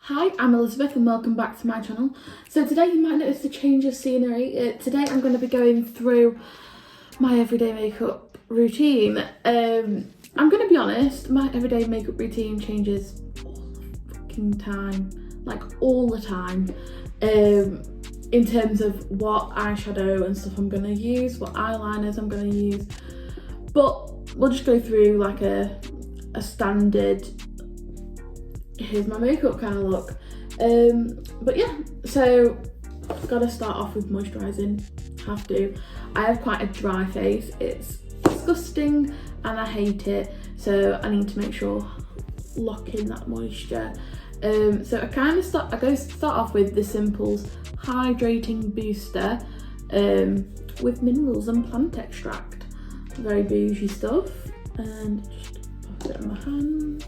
Hi, I'm Elizabeth and welcome back to my channel. So today you might notice a change of scenery. Today I'm going to be going through my everyday makeup routine. I'm going to be honest, my everyday makeup routine changes all the fucking time, like all the time, in terms of what eyeshadow and stuff I'm going to use, what eyeliners I'm going to use, but we'll just go through like a standard here's my makeup kind of look. But yeah, so gotta start off with moisturising, have to. I have quite a dry face, it's disgusting and I hate it, so I need to make sure lock in that moisture. So I start off with the Simples Hydrating Booster with minerals and plant extract. Very bougie stuff, and just put it in my hand.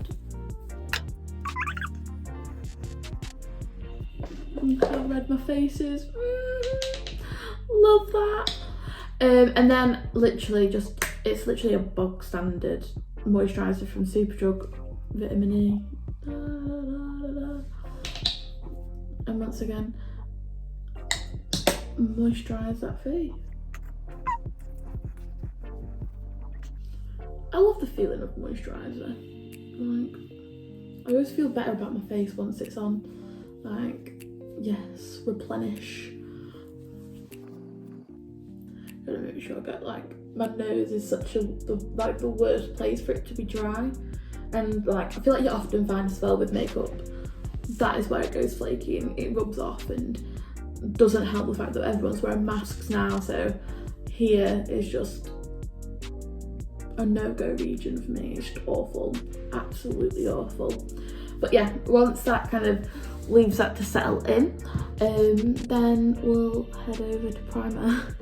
Look how red my face is. Love that. And then it's literally a bog standard moisturiser from Superdrug, vitamin E. And once again, moisturise that face. I love the feeling of moisturiser. Like, I always feel better about my face once it's on. Like, yes, replenish. Gotta make sure I get, like, my nose is such the worst place for it to be dry, and like I feel like you often find as well with makeup that is where it goes flaky and it rubs off, and doesn't help the fact that everyone's wearing masks now, so here is just a no-go region for me. It's just awful, absolutely awful. But yeah, once that kind of leaves that to settle in, then we'll head over to primer.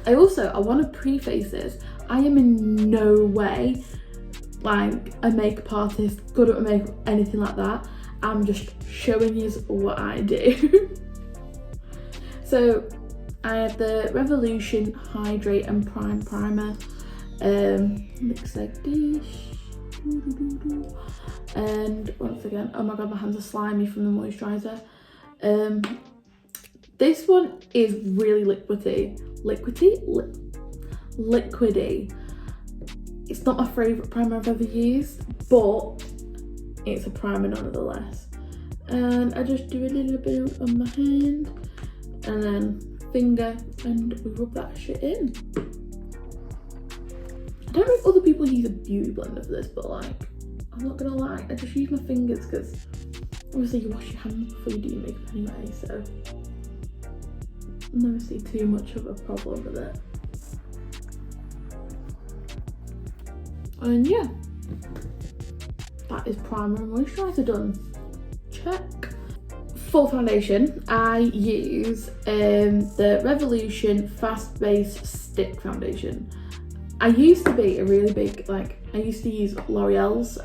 I want to preface this, I am in no way like a makeup artist, good at makeup, anything like that. I'm just showing you what I do. So I have the Revolution Hydrate and Prime Primer. Looks like this. And once again, oh my god, my hands are slimy from the moisturiser. This one is really liquidy. It's not my favourite primer I've ever used, but it's a primer nonetheless. And I just do a little bit on my hand and then finger, and we rub that shit in. I don't know if other people use a beauty blender for this, but like, I'm not gonna lie, I just use my fingers because obviously you wash your hands before you do your makeup anyway, so I never see too much of a problem with it. And yeah, that is primer and moisturiser done. Check. For foundation, I use the Revolution Fast Base Stick Foundation. I used to be a really big, like, I used to use L'Oreal's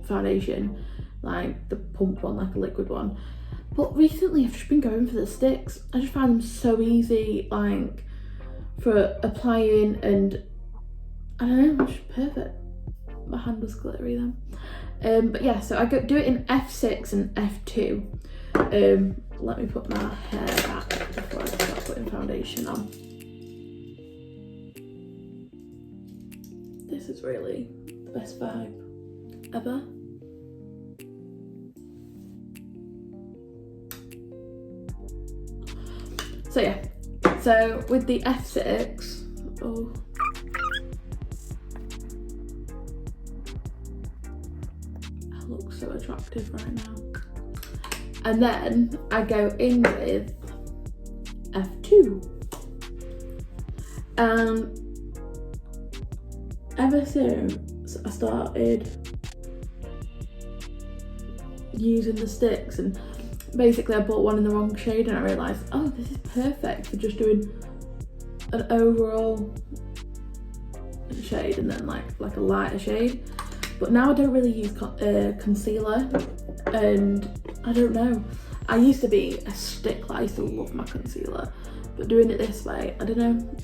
foundation, like the pump one, like a liquid one. But recently I've just been going for the sticks. I just find them so easy, like, for applying, and I don't know, it's just perfect. My hand was glittery then. But yeah, so I do it in F6 and F2. Let me put my hair back before I start putting foundation on. This is really the best vibe ever. So yeah, so with the F6, oh, I look so attractive right now. And then I go in with F2. Ever since I started using the sticks, and basically I bought one in the wrong shade and I realised, oh, this is perfect for just doing an overall shade and then like a lighter shade. But now I don't really use concealer, and I don't know, I used to be a stickler, I used to love my concealer, but doing it this way, I don't know,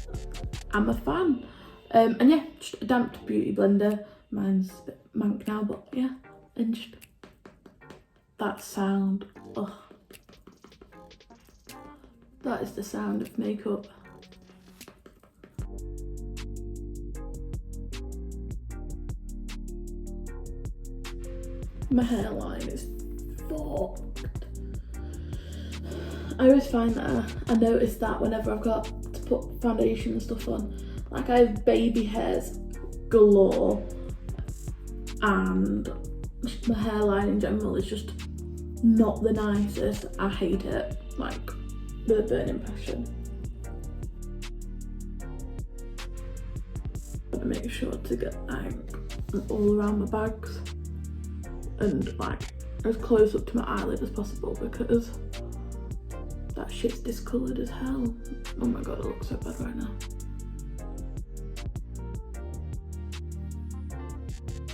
I'm a fan. And yeah, just a damp beauty blender. Mine's a bit mank now, but yeah, and just that sound. Ugh. That is the sound of makeup. My hairline is fucked. I always find that I notice that whenever I've got to put foundation and stuff on, like I have baby hairs galore, and my hairline in general is just not the nicest. I hate it, like with a burning passion. I make sure to get like all around my bags and like as close up to my eyelid as possible, because that shit's discoloured as hell. Oh my god, it looks so bad right now.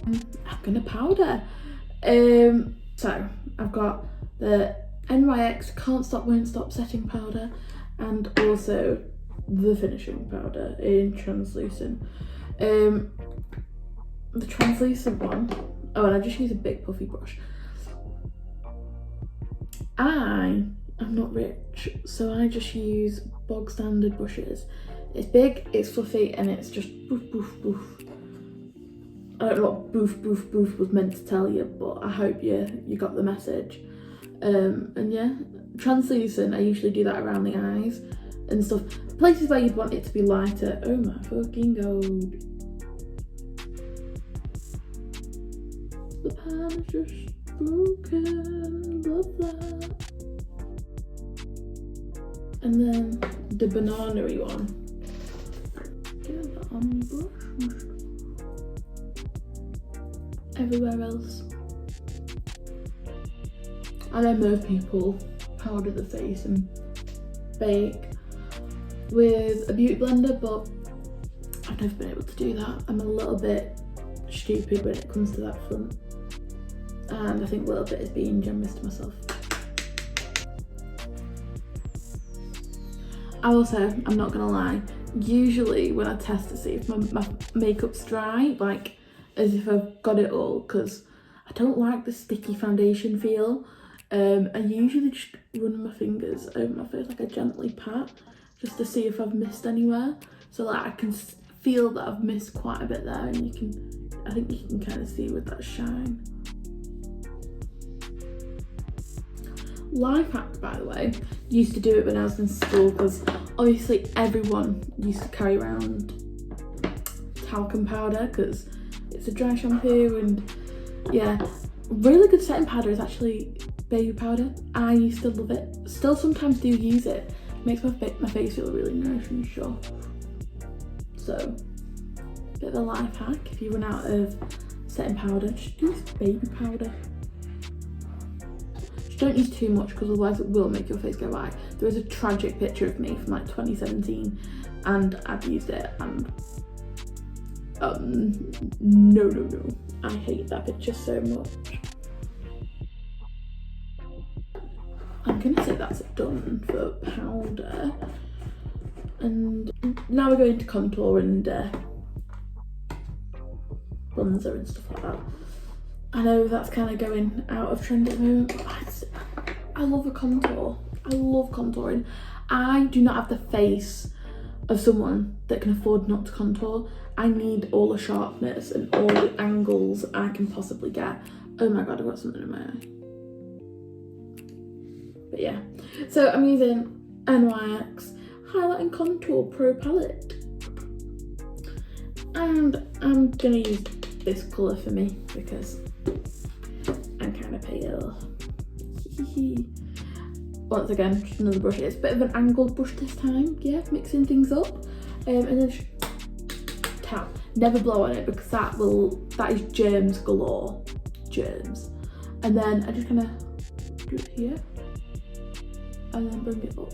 I'm gonna powder. So I've got the NYX Can't Stop Won't Stop setting powder, and also the finishing powder in translucent. The translucent one, oh, and I just use a big puffy brush. I am not rich, so I just use bog standard brushes. It's big, it's fluffy, and it's just boof boof boof. I don't know what boof boof boof was meant to tell you, but I hope you got the message. And yeah, translucent, I usually do that around the eyes and stuff. Places where you'd want it to be lighter. Oh my fucking god. The pan is just broken, love that. And then the banana-y one. Get that on my brush. Everywhere else. I know most people powder the face and bake with a beauty blender, but I've never been able to do that. I'm a little bit stupid when it comes to that front, and I think a little bit is being generous to myself. I also, I'm not gonna lie, usually when I test to see if my makeup's dry, like as if I've got it all, because I don't like the sticky foundation feel. I usually just run my fingers over my face, like a gently pat, just to see if I've missed anywhere, so that I can feel that I've missed quite a bit there, and I think you can kind of see with that shine. Life hack, by the way, used to do it when I was in school, because obviously everyone used to carry around talcum powder because it's a dry shampoo, and yeah, really good setting powder is actually baby powder. I used to love it. Still sometimes do use it. Makes my face feel really nourished and sure. So, bit of a life hack: if you run out of setting powder, just use baby powder. Just don't use too much, because otherwise it will make your face go white. There is a tragic picture of me from like 2017, and I've used it, and no, I hate that picture so much. I'm gonna say that's done for powder, and now we're going to contour and bronzer and stuff like that. I know that's kind of going out of trend at the moment, but I love a contour. I love contouring. I do not have the face of someone that can afford not to contour. I need all the sharpness and all the angles I can possibly get. Oh my god, I've got something in my eye. But yeah, so I'm using NYX Highlight and Contour Pro Palette, and I'm gonna use this colour for me because I'm kind of pale. Once again, just another brush. It's a bit of an angled brush this time, yeah, mixing things up, and then just tap. Never blow on it, because that is germs galore, germs. And then I just kind of do it here, and then bring it up.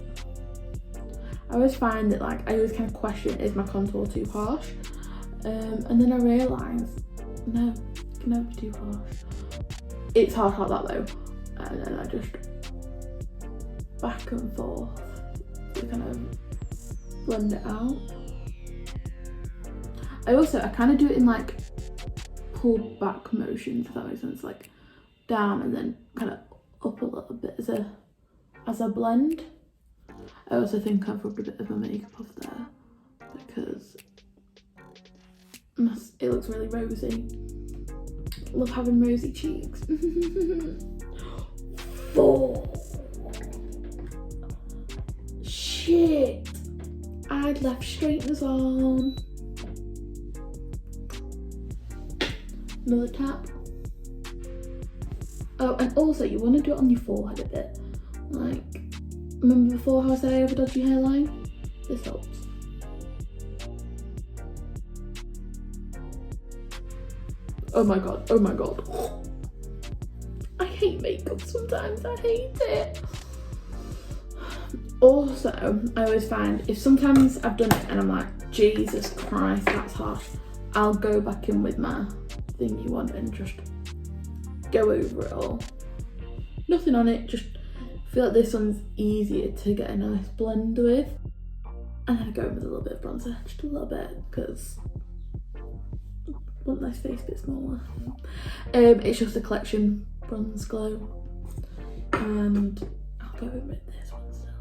I always find that, like, I always kind of question, is my contour too harsh? And then I realise, no, it can never be too harsh. It's harsh like that though. And then I just back and forth to kind of blend it out. I kind of do it in like pull back motions, if that makes sense, like down and then kind of little bit as a blend. I also think I've rubbed a bit of my makeup off there because it looks really rosy. Love having rosy cheeks. 4. Shit. I'd left straighteners on. Another tap. Oh, and also you want to do it on your forehead a bit. Like, remember before how I said I have a dodgy hairline? This helps. Oh my god, oh my god. I hate makeup sometimes, I hate it. Also, I always find if sometimes I've done it and I'm like, Jesus Christ, that's harsh, I'll go back in with my thingy one and just go over it all. Nothing on it, just feel like this one's easier to get a nice blend with. And then I go in with a little bit of bronzer, just a little bit, because I want my face a bit smaller. It's just a collection bronze glow. And I'll go in with this one still.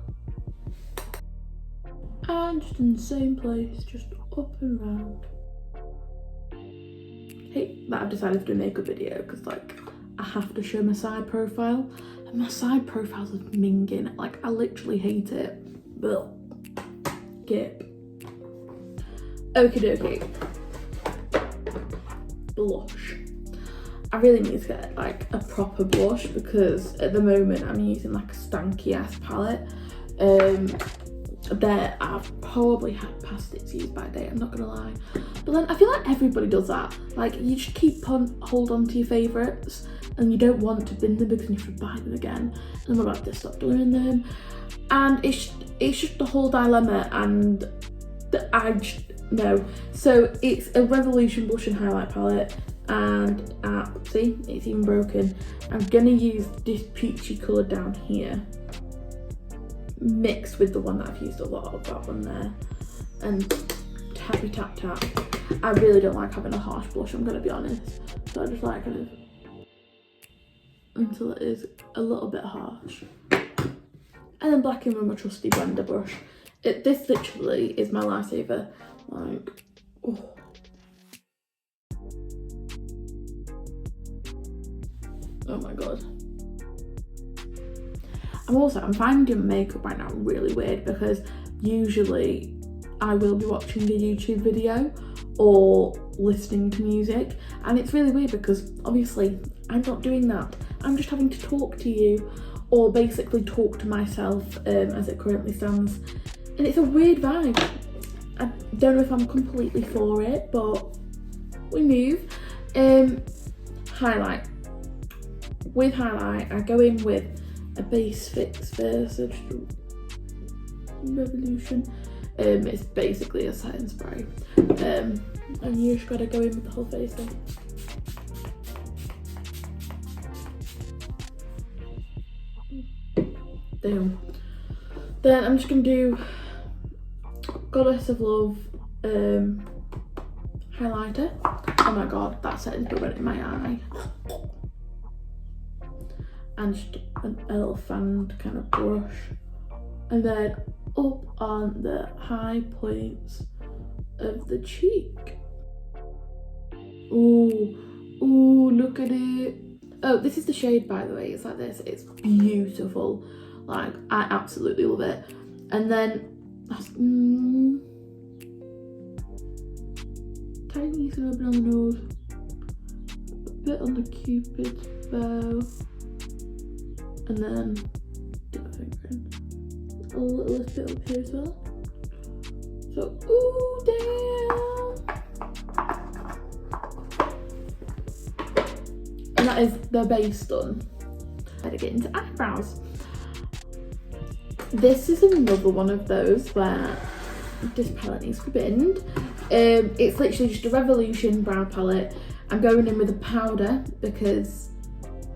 And just in the same place, just up and round. Hate that I've decided to do a makeup video because like I have to show my side profile and my side profiles are minging. Like I literally hate it. But Gip. Okie dokie. Blush. I really need to get like a proper blush because at the moment I'm using like a stanky ass palette. That I've probably had past its use by date, I'm not gonna lie. But then I feel like everybody does that. Like you just hold on to your favourites and you don't want to bin them because you have to buy them again. And I'm about to stop doing them. And it's just the whole dilemma and I just no. So it's a Revolution blush and highlight palette and see, it's even broken. I'm gonna use this peachy colour down here, mixed with the one that I've used a lot of, that one there, and tappy tap tap. I really don't like having a harsh blush, I'm gonna be honest, so I just like kind of until it is a little bit harsh, and then blacken with my trusty blender brush. This literally is my lifesaver. Like, oh. Oh my god. I'm finding makeup right now really weird because usually I will be watching a YouTube video or listening to music, and it's really weird because obviously I'm not doing that. I'm just having to talk to you or basically talk to myself as it currently stands, and it's a weird vibe. I don't know if I'm completely for it, but we move. Highlight. With highlight, I go in with a base fix first, Revolution. It's basically a setting spray, and you just gotta go in with the whole face thing. Damn. Then I'm just gonna do Goddess of Love highlighter. Oh my god, that setting spray went in my eye. And just a little fan kind of brush, and then up on the high points of the cheek. Ooh, look at it. Oh, this is the shade, by the way. It's like this. It's beautiful. Like, I absolutely love it. And then tiny little bit on the nose, a bit on the Cupid's bow. And then dip my finger in. A little bit up here as well. So, ooh, damn! And that is the base done. Better get into eyebrows. This is another one of those where this palette needs to be binned. It's literally just a Revolution brow palette. I'm going in with a powder because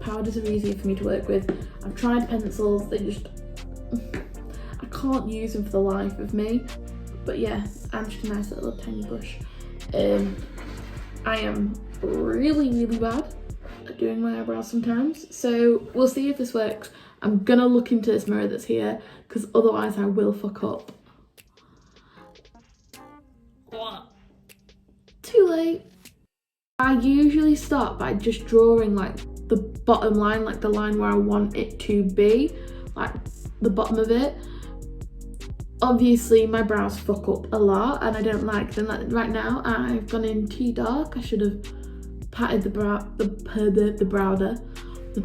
powders are easier for me to work with. I've tried pencils, they just, I can't use them for the life of me. But yeah, I'm just a nice little tiny brush. I am really bad at doing my eyebrows sometimes, so we'll see if this works. I'm gonna look into this mirror that's here because otherwise I will fuck up. Too late. I usually start by just drawing like the bottom line, like the line where I want it to be, like the bottom of it. Obviously my brows fuck up a lot and I don't like them. Like right now I've gone in too dark. I should have patted the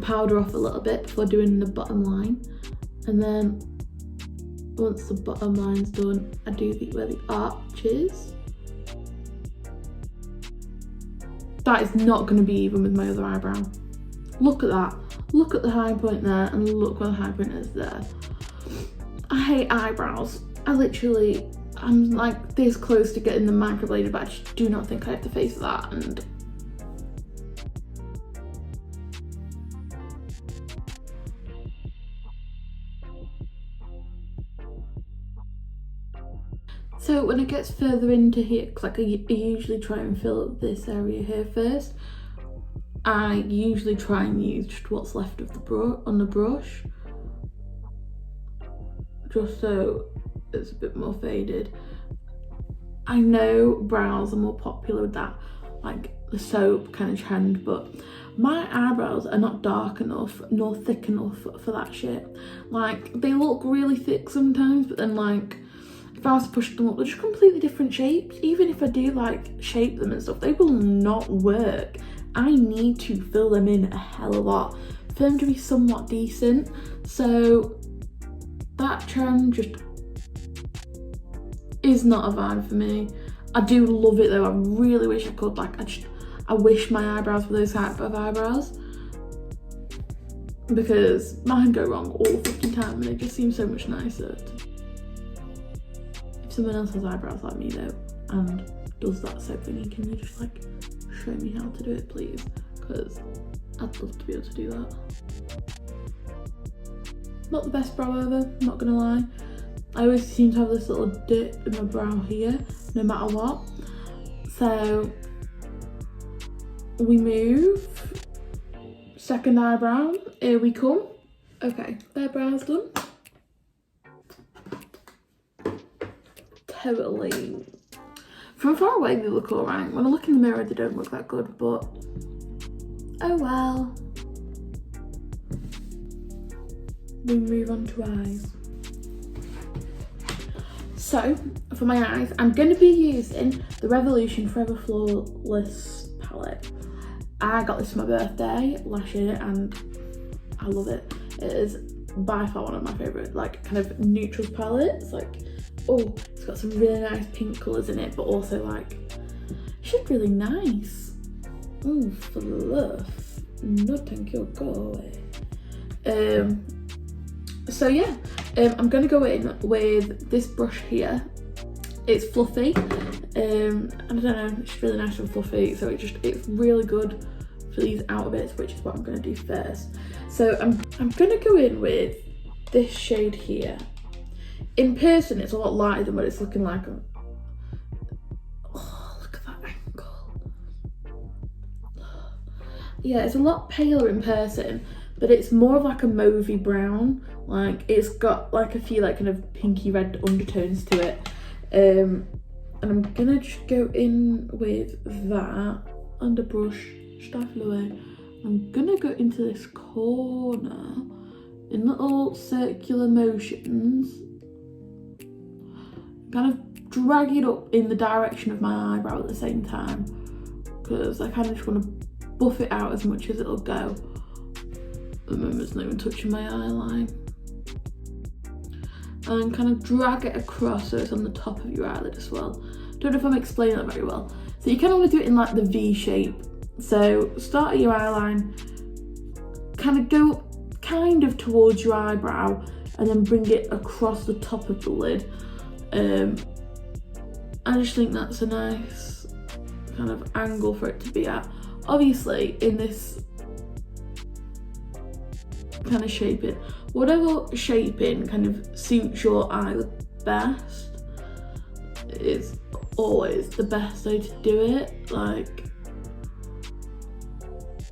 powder off a little bit before doing the bottom line. And then once the bottom line's done, I do where the arch is. That is not going to be even with my other eyebrow. Look at that. Look at the high point there and look where the high point is there. I hate eyebrows. I'm like this close to getting them microbladed, but I just do not think I have the face for that. And so when it gets further into here, because like I usually try and fill up this area here first, I usually try and use just what's left of the on the brush, just so it's a bit more faded. I know brows are more popular with that, like the soap kind of trend, but my eyebrows are not dark enough nor thick enough for that shit. Like they look really thick sometimes, but then like if I was to push them up, they're just completely different shapes. Even if I do like shape them and stuff, they will not work. I need to fill them in a hell of a lot for them to be somewhat decent. So that trend just is not a vibe for me. I do love it though. I really wish I could. Like I wish my eyebrows were those type of eyebrows, because mine go wrong all the fucking time and they just seem so much nicer. If someone else has eyebrows like me though and does that soap thingy, can you just like show me how to do it please? Because I'd love to be able to do that. Not the best brow ever, not gonna lie. I always seem to have this little dip in my brow here, no matter what. So we move. Second eyebrow, here we come. Okay, their brow's done. Totally. From far away they look alright. When I look in the mirror they don't look that good, but oh well. We move on to eyes. So for my eyes, I'm going to be using the Revolution Forever Flawless palette. I got this for my birthday last year and I love it. It is by far one of my favourite like kind of neutrals palettes. Like, oh, it's got some really nice pink colours in it, but also like it's just really nice. Oh, fluff. No thank you, go away. So yeah, I'm gonna go in with this brush here. It's fluffy, and I don't know, it's really nice and fluffy, so it's really good for these outer bits, which is what I'm gonna do first. So I'm gonna go in with this shade here. In person, it's a lot lighter than what it's looking like. Oh, look at that angle. Yeah, it's a lot paler in person, but it's more of like a mauvey brown. Like it's got like a few like kind of pinky red undertones to it. And I'm gonna just go in with that under brush, stifle away. I'm gonna go into this corner in little circular motions, kind of drag it up in the direction of my eyebrow at the same time, because I kind of just want to buff it out as much as it'll go. At the moment it's not even touching my eye line. And kind of drag it across so it's on the top of your eyelid as well. Don't know if I'm explaining that very well. So you kind of want to do it in like the V shape. So start at your eye line, kind of go kind of towards your eyebrow and then bring it across the top of the lid. I just think that's a nice kind of angle for it to be at. Obviously in this kind of shaping, whatever shaping kind of suits your eye the best is always the best way to do it. Like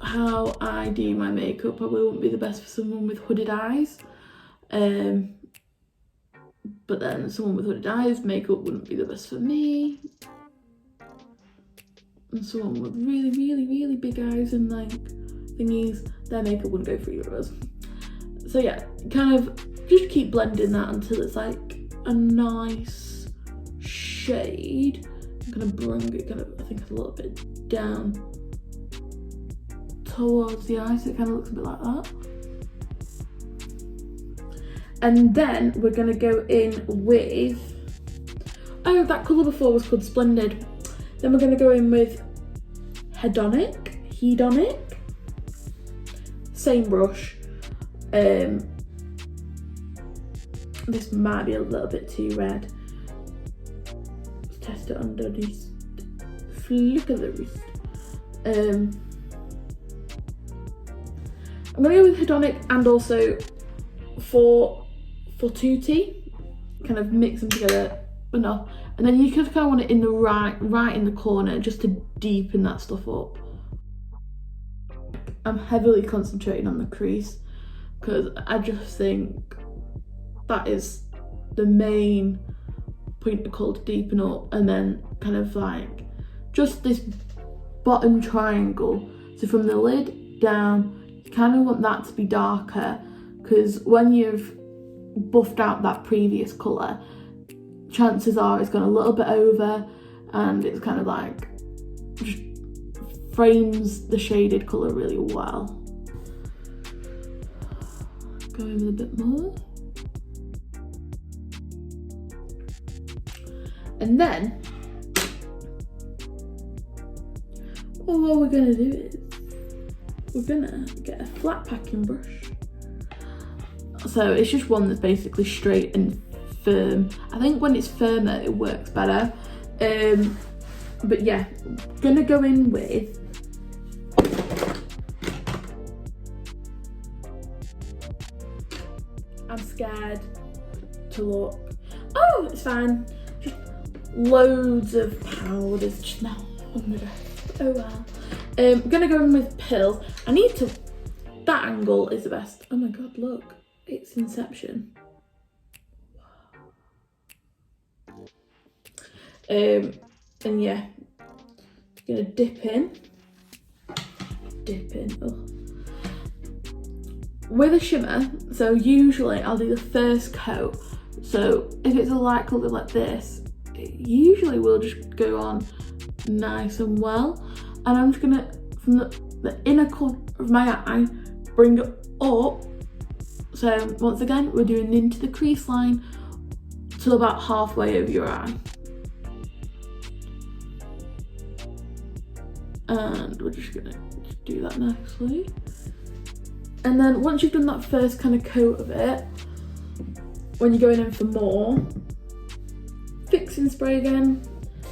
how I do my makeup probably wouldn't be the best for someone with hooded eyes. But then someone with hooded eyes, makeup wouldn't be the best for me. And someone with really, really, really big eyes and like thingies, their makeup wouldn't go for either of us. So yeah, kind of just keep blending that until it's like a nice shade. I'm gonna bring it kind of, I think, a little bit down towards the eye so it kind of looks a bit like that. And then we're gonna go in with, oh, that colour before was called Splendid. Then we're gonna go in with Hedonic. Same brush. This might be a little bit too red. Let's test it under these flick of the wrist. I'm gonna go with Hedonic and also for Tutti, kind of mix them together enough, and then you kind of want it in the right in the corner just to deepen that stuff up. I'm heavily concentrating on the crease because I just think that is the main point of colour to deepen up, and then kind of like just this bottom triangle. So from the lid down, you kind of want that to be darker because when you've buffed out that previous colour, chances are it's gone a little bit over and it's kind of like just frames the shaded colour really well. Go in with a bit more. And then, well, what we're gonna do is we're gonna get a flat packing brush. So it's just one that's basically straight and firm. I think when it's firmer, it works better. But yeah, gonna go in with I'm scared to look. Oh, it's fine. Just loads of powders just now. Oh my god. Oh well. I'm gonna go in with pills. I need to. That angle is the best. Oh my god, look. It's Inception. And yeah, gonna dip in. Oh. With a shimmer, so usually I'll do the first coat. So if it's a light colour like this, it usually will just go on nice and well. And I'm just gonna, from the inner corner of my eye, bring it up. So once again, we're doing into the crease line till about halfway over your eye. And we're just gonna do that nicely. And then once you've done that first kind of coat of it, when you're going in for more, fixing spray again.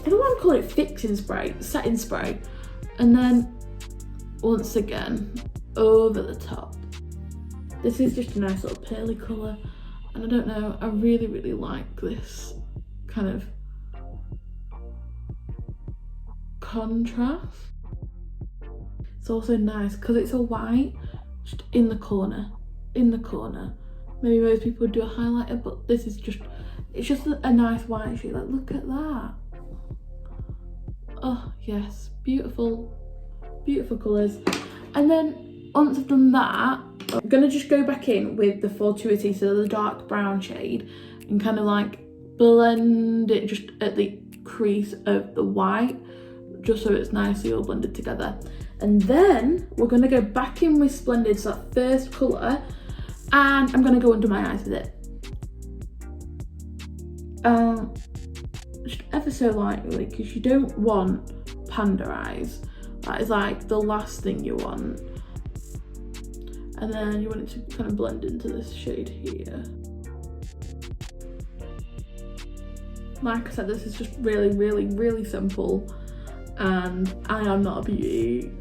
I don't want to call it fixing spray, setting spray. And then once again, over the top. This is just a nice little pearly colour. And I don't know, I really, really like this kind of contrast. It's also nice because it's a white, just in the corner. Maybe most people would do a highlighter, but this is just, it's just a nice white shade. Like, look at that. Oh yes, beautiful, beautiful colours. And then once I've done that, I'm gonna just go back in with the Fortuity, so the dark brown shade, and kind of like blend it just at the crease of the white, just so it's nicely all blended together. And then we're gonna go back in with Splendid, so that first colour, and I'm gonna go under my eyes with it. Just ever so lightly, because you don't want panda eyes. That is like the last thing you want. And then you want it to kind of blend into this shade here. Like I said, this is just really, really, really simple. And I am not a beauty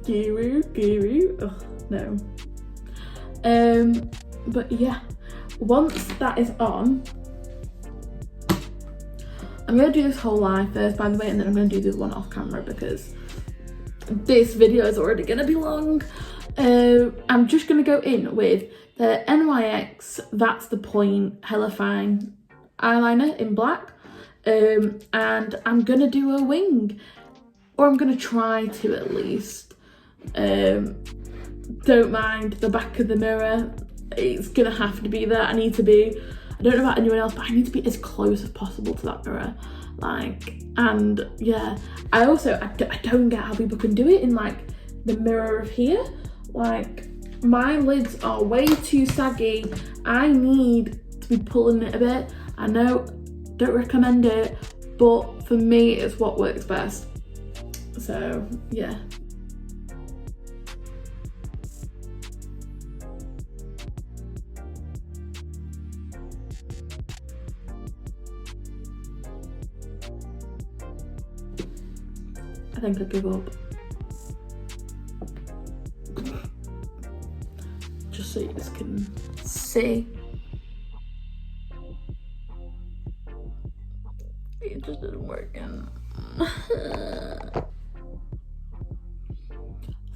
guru. Ugh, no. But yeah, once that is on, I'm gonna do this whole eye first, by the way, and then I'm gonna do the one off camera because this video is already gonna be long. I'm just gonna go in with the NYX That's the Point Hella Fine eyeliner in black, and I'm gonna do a wing, or I'm gonna try to at least. Don't mind the back of the mirror, it's gonna have to be there. I need to be, I don't know about anyone else, but I need to be as close as possible to that mirror, like. And yeah, I don't get how people can do it in like the mirror of here. Like, my lids are way too saggy. I need to be pulling it a bit. I know, don't recommend it, but for me it's what works best. So yeah. I think I give up. Just so you guys can see. It just isn't working. I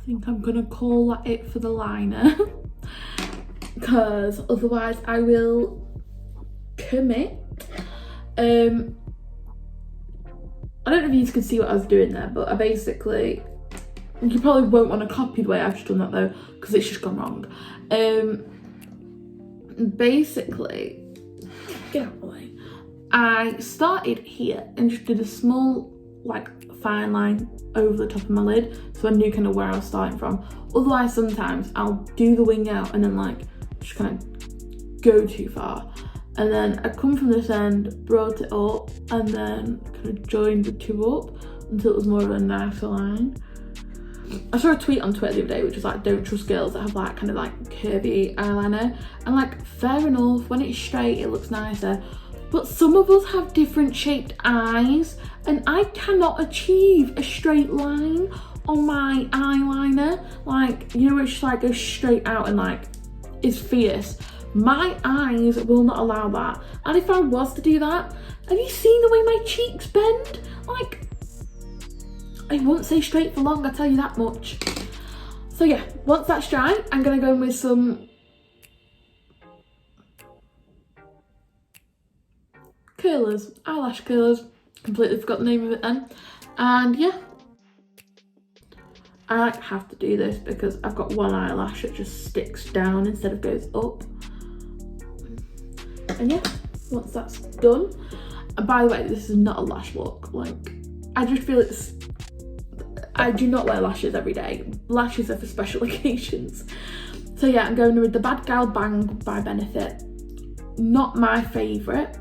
think I'm gonna call that it for the liner, because otherwise I will commit. I don't know if you can see what I was doing there, but I basically, you probably won't want to copy the way I've just done that though, because it's just gone wrong. Basically, get out of the way. I started here and just did a small like fine line over the top of my lid, so I knew kind of where I was starting from. Otherwise, sometimes I'll do the wing out and then like just kind of go too far. And then I come from this end, brought it up, and then kind of joined the two up until it was more of a nicer line. I saw a tweet on Twitter the other day which was like, don't trust girls that have like kind of like curvy eyeliner. And like, fair enough, when it's straight it looks nicer. But some of us have different shaped eyes, and I cannot achieve a straight line on my eyeliner. Like, you know, it's just like goes straight out and like is fierce. My eyes will not allow that. And if I was to do that, have you seen the way my cheeks bend? Like, I won't stay straight for long, I'll tell you that much. So yeah, once that's dry, I'm gonna go in with some curlers, eyelash curlers. Completely forgot the name of it then. And yeah, I have to do this because I've got one eyelash that just sticks down instead of goes up. And yeah, once that's done, and by the way, this is not a lash look. Like, I just feel it's, I do not wear lashes every day. Lashes are for special occasions. So yeah, I'm going with the Bad Gal Bang by Benefit. Not my favourite,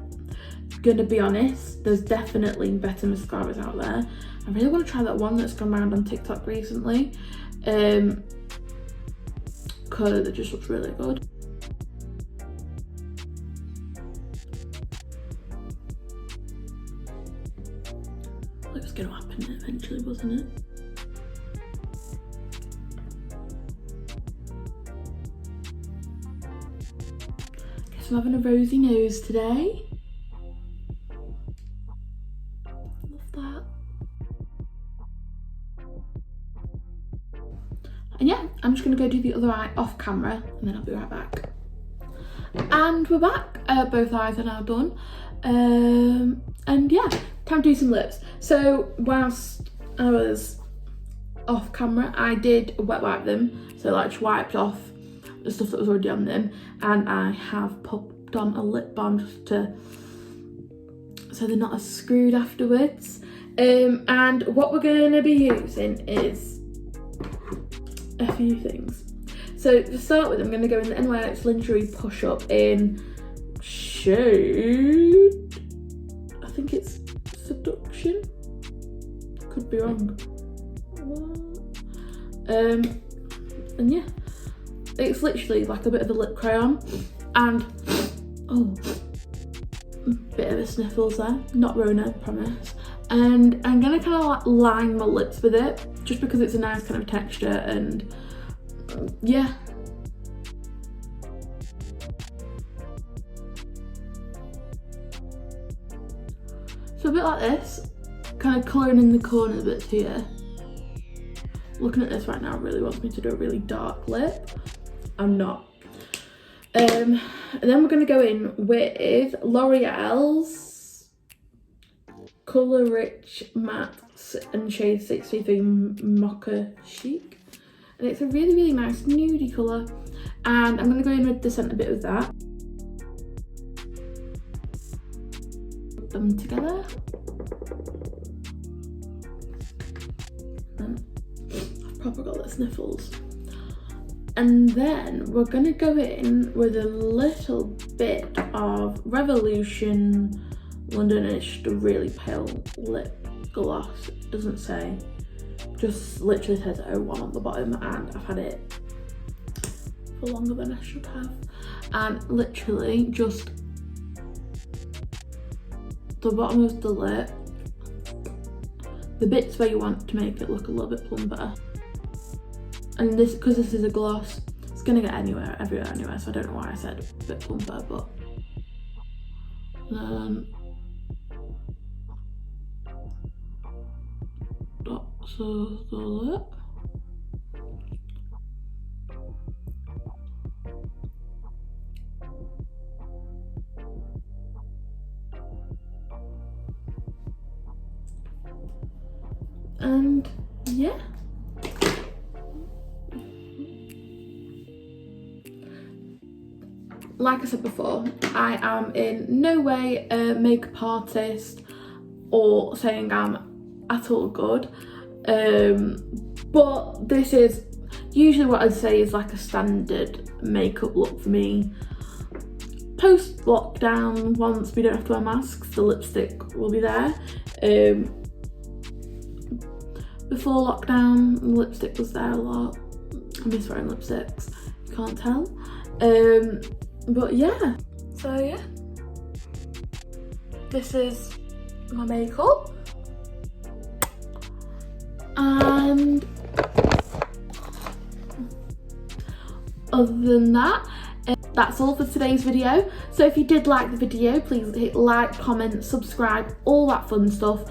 gonna be honest. There's definitely better mascaras out there. I really want to try that one that's gone around on TikTok recently, because it just looks really good. It was gonna happen eventually, wasn't it? Guess I'm having a rosy nose today. Love that. And yeah, I'm just gonna go do the other eye off camera and then I'll be right back. And we're back. Both eyes are now done. And yeah, time to do some lips. So whilst I was off camera, I did wet wipe them. So like just wiped off the stuff that was already on them, and I have popped on a lip balm just to, so they're not as screwed afterwards. And what we're going to be using is a few things. So to start with, I'm going to go in the NYX Lingerie Push Up in shade, I think it's Seduction, could be wrong. And yeah, it's literally like a bit of a lip crayon, and oh, bit of a sniffles there, not Rona, I promise. And I'm gonna kind of like line my lips with it just because it's a nice kind of texture, and yeah. So a bit like this, kind of colouring in the corner bits here. Looking at this right now really wants me to do a really dark lip. I'm not. And then we're going to go in with L'Oreal's Colour Rich Matte and Shade 63 Mocha Chic. And it's a really, really nice nudie colour. And I'm going to go in with the centre bit of that. Put them together. I've probably got the sniffles. And then we're going to go in with a little bit of Revolution Londonish, the really pale lip gloss. It doesn't say, just literally says 01 on the bottom, and I've had it for longer than I should have. And literally just the bottom of the lip, the bits where you want to make it look a little bit plumper. And this, because this is a gloss, it's gonna get everywhere anyway, so I don't know why I said a bit plumper, but that's the lip. And yeah. Like I said before, I am in no way a makeup artist or saying I'm at all good, but this is usually what I'd say is like a standard makeup look for me. Post lockdown, once we don't have to wear masks, the lipstick will be there. Before lockdown, the lipstick was there a lot. I miss wearing lipsticks, you can't tell. But yeah, so yeah, this is my makeup, and other than that, that's all for today's video. So if you did like the video, please hit like, comment, subscribe, all that fun stuff.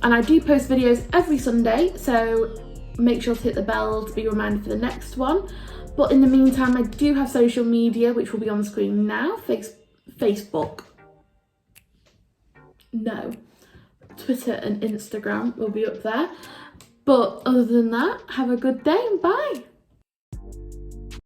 And I do post videos every Sunday, so make sure to hit the bell to be reminded for the next one. But in the meantime, I do have social media, which will be on screen now. Facebook. No. Twitter and Instagram will be up there. But other than that, have a good day and bye.